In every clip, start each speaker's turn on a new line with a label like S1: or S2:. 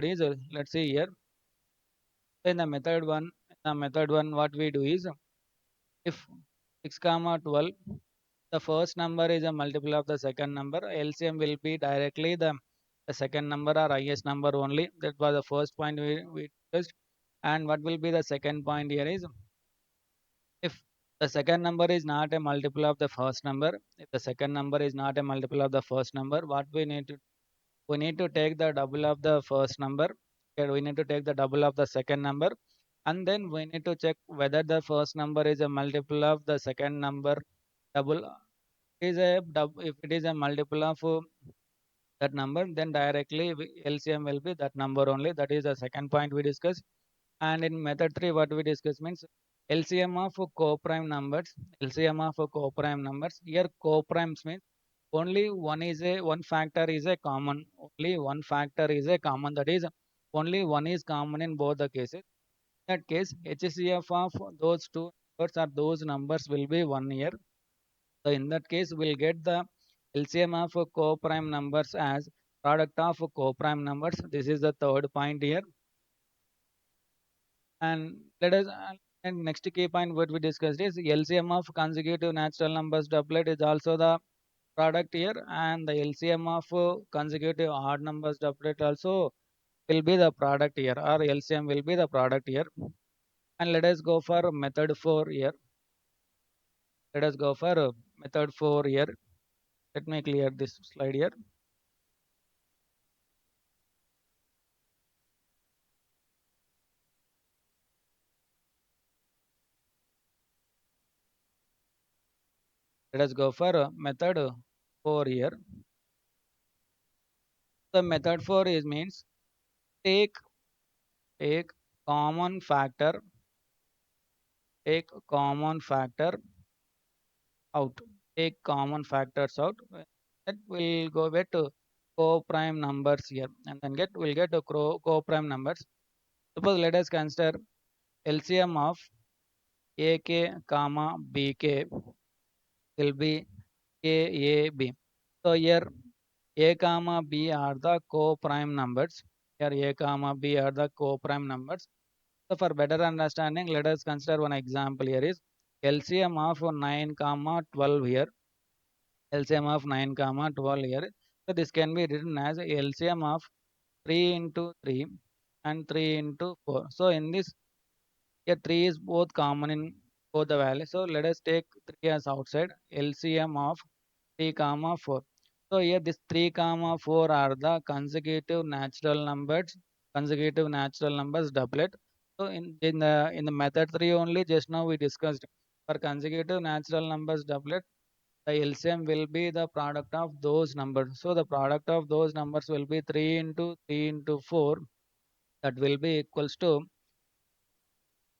S1: is let's see here. In the method one, what we do is if 6 comma 12, the first number is a multiple of the second number, LCM will be directly the second number or highest number only. That was the first point we discussed. And what will be the second point here is if the second number is not a multiple of the first number, if the second number is not a multiple of the first number, what we need to take the double of the first number. Okay, we need to take the double of the second number, and then we need to check whether the first number is a multiple of the second number double. If it is a multiple of that number, then directly LCM will be that number only. That is the second point we discussed. And in method 3, what we discuss means LCM of co-prime numbers. LCM of co-prime numbers. Here co-primes means only one factor is a common. Only one factor is a common. That is only one is common in both the cases. In that case, HCF of those two numbers or those numbers will be 1 year. So in that case, we'll get the LCM of co-prime numbers as product of co-prime numbers. This is the third point here. And let us and next key point what we discussed is LCM of consecutive natural numbers doublet is also the product here, and the LCM of consecutive odd numbers doublet also will be the product here, or LCM will be the product here. And let us go for method 4 here. Let us go for method 4 here. Let me clear this slide here. Let us go for method 4 here. The method 4 is means take take common factor, take common factor out, take common factors out. That will go with co-prime numbers here, and then we'll get co-prime numbers. Suppose let us consider LCM of AK comma BK will be KAB. So here A comma B are the co-prime numbers. Here A comma B are the co-prime numbers. So for better understanding, let us consider one example here is LCM of 9 comma 12 here. LCM of 9 comma 12 here. So this can be written as LCM of 3 into 3 and 3 into 4. So in this, here 3 is both common in both the values. So let us take 3 as outside. LCM of 3 comma 4. So here this 3 comma 4 are the consecutive natural numbers doublet. So in the method 3 only, just now we discussed for consecutive natural numbers doublet, the LCM will be the product of those numbers. So the product of those numbers will be 3 into 3 into 4. That will be equals to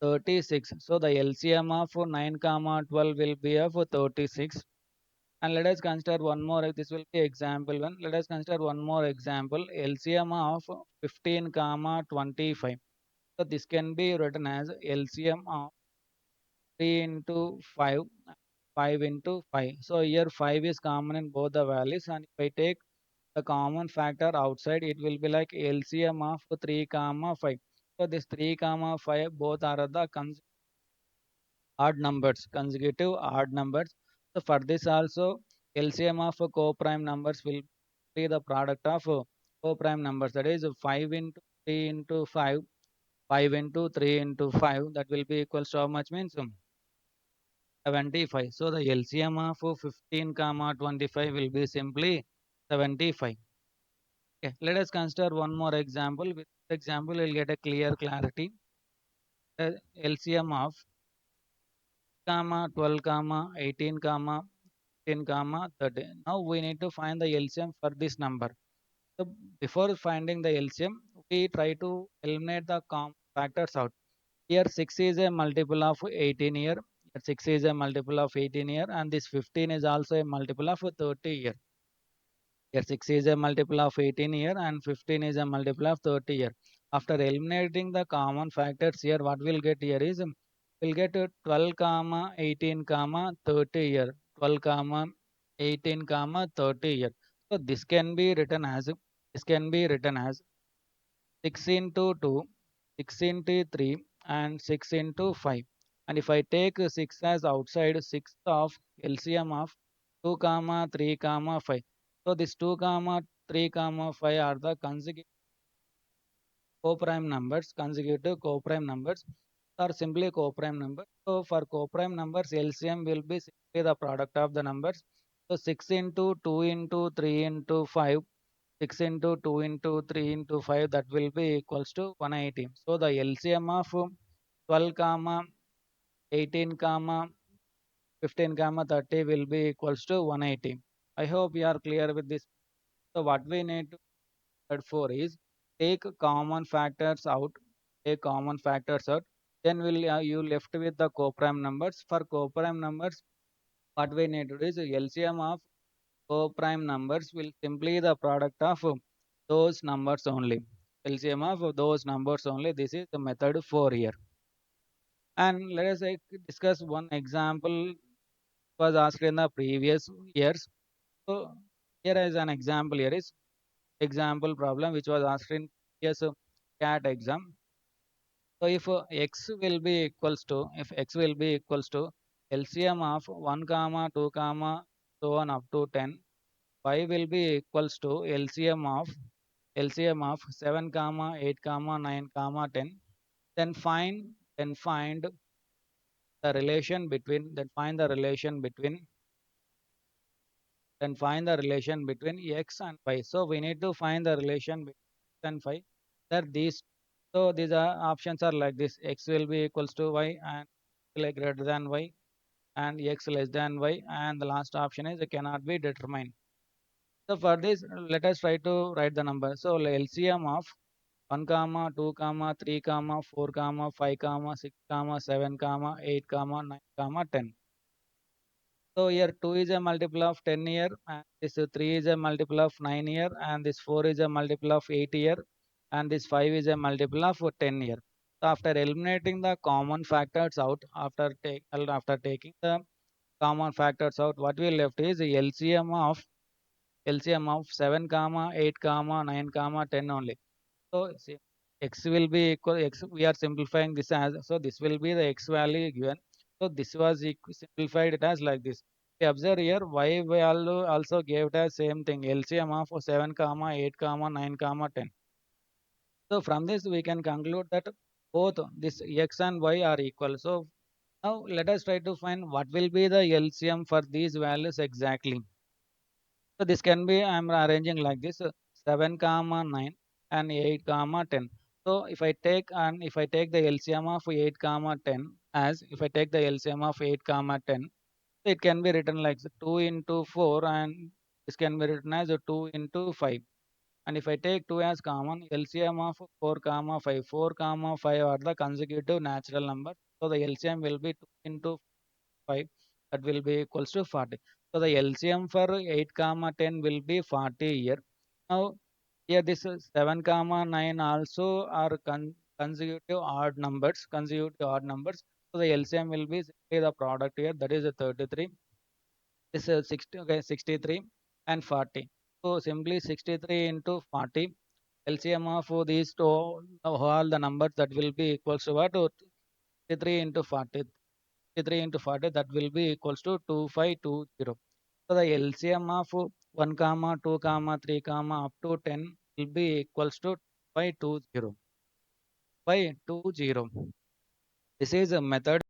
S1: 36. So the LCM of 9 comma 12 will be of 36. And let us consider one more. This will be example one. Let us consider one more example. LCM of 15 comma 25. So this can be written as LCM of 3 into 5, 5 into 5. So here 5 is common in both the values, and if I take the common factor outside, it will be like LCM of 3 comma 5. So this 3 comma 5 both are the odd numbers, consecutive odd numbers. So for this also, LCM of co-prime numbers will be the product of co-prime numbers. That is 5 into 3 into 5, 5 into 3 into 5. That will be equals to how much means 75. So the LCM of 15 comma 25 will be simply 75. Okay, let us consider one more example. With this example, we'll get a clear clarity. LCM of comma 12 comma 18 comma 10 comma 30. Now we need to find the LCM for this number. So before finding the LCM, we try to eliminate the factors out. Here 6 is a multiple of 18 here. Here 6 is a multiple of 18 here, and this 15 is also a multiple of 30 here. Here 6 is a multiple of 18 here, and 15 is a multiple of 30 here. After eliminating the common factors here, what we'll get here is we'll get 12 comma 18 comma 30 here. 12 comma 18 comma 30 here. So this can be written as 6 into 2, 6 into 3, and 6 into 5. And if I take 6 as outside, 6 of LCM of 2 comma 3 comma 5. So this 2 comma 3 comma 5 are the consecutive co-prime numbers, consecutive co-prime numbers or simply co-prime numbers. So for co-prime numbers, LCM will be simply the product of the numbers. So 6 into 2 into 3 into 5, 6 into 2 into 3 into 5, that will be equals to 180. So the LCM of 12 comma 18 comma 15 comma 30 will be equals to 180. I hope you are clear with this. So what we need to look for is take common factors out, take common factors out. Then will you left with the co-prime numbers. For co-prime numbers, what we need to do is LCM of co-prime numbers will simply the product of those numbers only. LCM of those numbers only. This is the method 4 here. And let us discuss one example was asked in the previous years. So here is an example. Here is example problem which was asked in previous CAT exam. So if x will be equals to, if x will be equals to LCM of 1 comma 2 comma so on up to 10, y will be equals to LCM of 7 comma 8 comma 9 comma 10. Then find the relation between x and y. So we need to find the relation between x and y. That these so these are options are like this: x will be equals to y and like greater than y and x less than y, and the last option is it cannot be determined. So for this, let us try to write the number. So LCM of 1 comma 2 comma 3 comma 4 comma 5 comma 6 comma 7 comma 8 comma 9 comma 10. So here 2 is a multiple of 10 here, and this 3 is a multiple of 9 here, and this 4 is a multiple of 8 here, and this 5 is a multiple of 10 here. So after eliminating the common factors out, after taking the common factors out, what we left is the LCM of 7 comma 8 comma 9 comma 10 only. So see, x will be equal x. We are simplifying this as so. This will be the x value given. So this was simplified it as like this. We observe here y value also gave it as same thing LCM of 7 comma 8 comma 9 comma 10. So from this we can conclude that both this x and y are equal. So now let us try to find what will be the LCM for these values exactly. So this can be I am arranging like this 7 comma 9 and 8 comma 10. So if I take the LCM of 8 comma 10 as if I take the LCM of 8 comma 10, so it can be written like 2 into 4 and this can be written as 2 into 5. And if I take 2 as common, LCM of 4 comma 5, 4 comma 5 are the consecutive natural number. So the LCM will be 2 into 5, that will be equals to 40. So the LCM for 8 comma 10 will be 40 here. Now here this is 7 comma 9 also are consecutive odd numbers. So the LCM will be simply the product here, that is a 33. This is 60, okay, 63 and 40. So simply 63 into 40, LCM of these two all the numbers, that will be equals to what? 63 into 40. 63 into 40, that will be equals to 2520. So the LCM of 1 comma 2 comma 3 comma up to 10 will be equals to 520. 520. This is a method